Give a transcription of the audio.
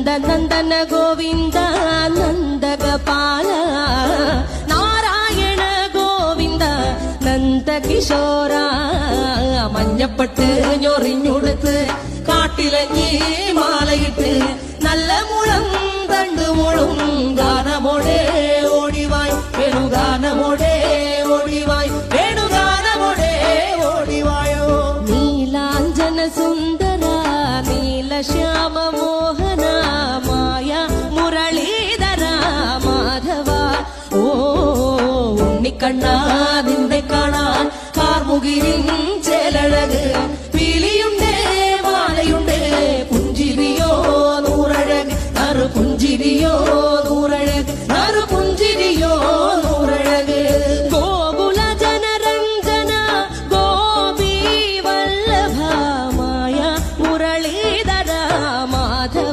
നന്ദനന്ദന ഗോവിന്ദ നന്ദഗപാല നാരായണ ഗോവിന്ദ നന്ദകിശോര മഞ്ഞപ്പെട്ട് ഞൊറിഞ്ഞുടുത്ത് കാട്ടിലഞ്ഞി മാലയിട്ട് നല്ല മുളം തണ്ടുമുളും ഗാനമോടെ ഓടിവായ് വേണുഗാനമോടെ ഓടിവായ് വേണുഗാനമോടെ ഓടിവായോ നീലാഞ്ജന സുന്ദര നീലശ്യാമ മോഹന മായ മുരളീധര മാധവ ഓ ഉണ്ണിക്കണ്ണാ നിന്നെ കാണാൻ കാർമുകിലിൻ ചേലഴക് പീലിയുണ്ടേ മാലയുണ്ടേ പുഞ്ചിരിയോ നൂറഴക് പുഞ്ചിരിയോ